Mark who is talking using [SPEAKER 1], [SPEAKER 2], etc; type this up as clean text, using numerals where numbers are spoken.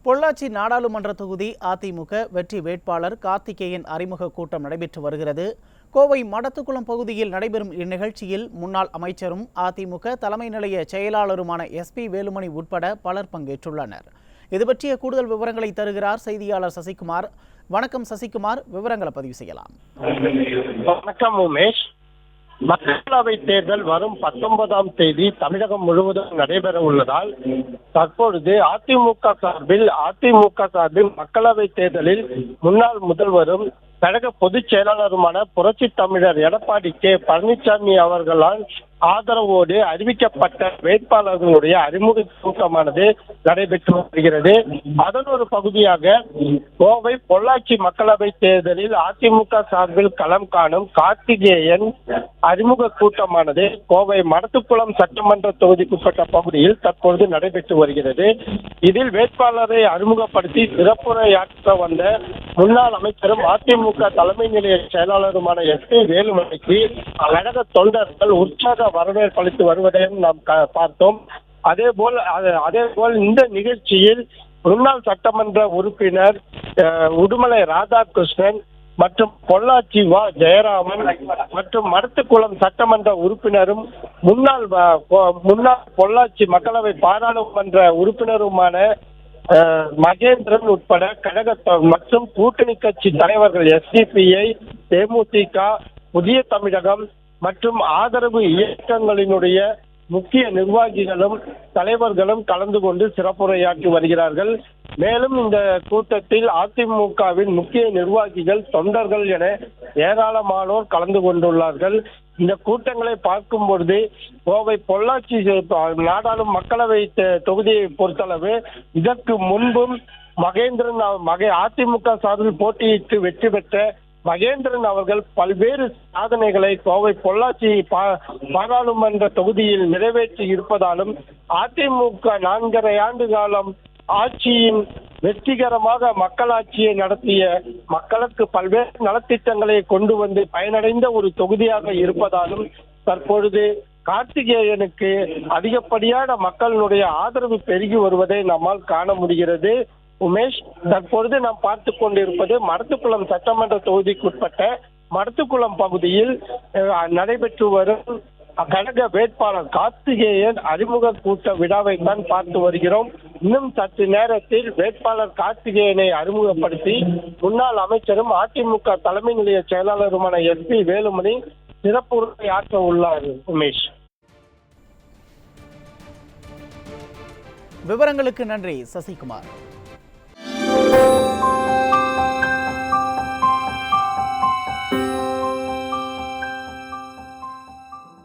[SPEAKER 1] பொள்ளாச்சி நாடாளுமன்ற தொகுதி அதிமுக வெற்றி வேட்பாளர் கார்த்திகேயன் அறிமுக கூட்டம் நடைபெற்று வருகிறது. கோவை மடத்துக்குளம் பகுதியில் நடைபெறும் இந்நிகழ்ச்சியில் முன்னாள் அமைச்சரும் அதிமுக தலைமை நிலைய செயலாளருமான SP வேலுமணி உட்பட பலர் பங்கேற்றுள்ளனர். இதுபற்றிய கூடுதல் விவரங்களை தருகிறார் செய்தியாளர் சசிகுமார். வணக்கம் சசிகுமார், விவரங்களை பதிவு செய்யலாம்.
[SPEAKER 2] வணக்கம் உமேஷ். மக்களவை தேர்தல் வரும் 19ஆம் தேதி தமிழகம் முழுவதும் நடைபெற உள்ளதால் தற்பொழுது அதிமுக சார்பில் மக்களவை தேர்தலில் முன்னாள் முதல்வரும் கழக பொதுச் செயலாளருமான புரட்சி தமிழர் எடப்பாடி பழனிசாமி அவர்களால் ஆதரவோடு அறிவிக்கப்பட்ட வேட்பாளர்களுடைய அறிமுக கூட்டமானது நடைபெற்று வருகிறது. அதன் ஒரு பகுதியாக கோவை பொள்ளாச்சி மக்களவை தேர்தலில் அதிமுக சார்பில் களம் காணும் கார்த்திகேயன் அறிமுக கூட்டமானது கோவை மடத்துக்குளம் சட்டமன்ற தொகுதிக்குட்பட்ட பகுதியில் தற்பொழுது நடைபெற்று வருகிறது. இதில் வேட்பாளரை அறிமுகப்படுத்தி சிறப்புரையாற்ற வந்த முன்னாள் அமைச்சரும் அதிமுக தலைமை நிலைய செயலாளருமான SP வேலுமணிக்கு கழக தொண்டர்கள் உற்சாக வரவேற்பு அளித்து வருவதையும் நாம் பார்த்தோம். அதேபோல் இந்த நிகழ்ச்சியில் முன்னாள் சட்டமன்ற உறுப்பினர் உடுமலை ராதாகிருஷ்ணன் மற்றும் பொள்ளாச்சி ஜெயராமன் மற்றும் மடத்துக்குளம் சட்டமன்ற உறுப்பினரும் முன்னாள் பொள்ளாச்சி மக்களவை பாராளுமன்ற உறுப்பினருமான மகேந்திரன் உட்பட கழக மற்றும் கூட்டணி கட்சி தலைவர்கள் SDPI, தேமுதிக, புதிய தமிழகம் மற்றும் ஆதரவு இயக்கங்களினுடைய முக்கிய நிர்வாகிகளும் தலைவர்களும் கலந்து கொண்டு சிறப்புரையாற்றி வருகிறார்கள். மேலும் இந்த கூட்டத்தில் அதிமுகவின் முக்கிய நிர்வாகிகள், தொண்டர்கள் என ஏராளமானோர் கலந்து கொண்டுள்ளார்கள். இந்த கூட்டங்களை பார்க்கும் பொழுது கோவை பொள்ளாச்சி நாடாளுமன்ற மக்களவை தொகுதியை பொறுத்தளவு இதற்கு முன்பும் மகேந்திரன் அதிமுக சார்பில் போட்டியிட்டு வெற்றி பெற்ற மகேந்திரன் அவர்கள் பல்வேறு சாதனைகளை கோவை பொள்ளாச்சி பாராளுமன்ற தொகுதியில் நிறைவேற்றி இருப்பதாலும் அதிமுக 4.5 ஆண்டு காலம் ஆட்சியின் வெற்றிகரமாக மக்களாட்சியை நடத்திய மக்களுக்கு பல்வேறு நலத்திட்டங்களை கொண்டு வந்து பயனடைந்த ஒரு தொகுதியாக இருப்பதாலும் தற்பொழுது கார்த்திகேயனுக்கு அதிகப்படியான மக்களுடைய ஆதரவு பெருகி வருவதை நம்மால் காண முடிகிறது. உமேஷ், தற்பொழுது நாம் பார்த்து கொண்டிருப்பது மடத்துக்குளம் சட்டமன்ற தொகுதிக்குட்பட்ட மடத்துக்குளம் பகுதியில் நடைபெற்று வரும் கழக வேட்பாளர் கார்த்திகேயன் அறிமுக கூட்ட விழாவை தான் பார்த்து வருகிறோம். இன்னும் சற்று நேரத்தில் வேட்பாளர் கார்த்திகேயனை அறிமுகப்படுத்தி முன்னாள் அமைச்சரும் அதிமுக தலைமை நிலைய செயலாளருமான SP வேலுமணி சிறப்பு உரையாற்ற உள்ளார். உமேஷ்,
[SPEAKER 1] விவரங்களுக்கு நன்றி சசிகுமார்.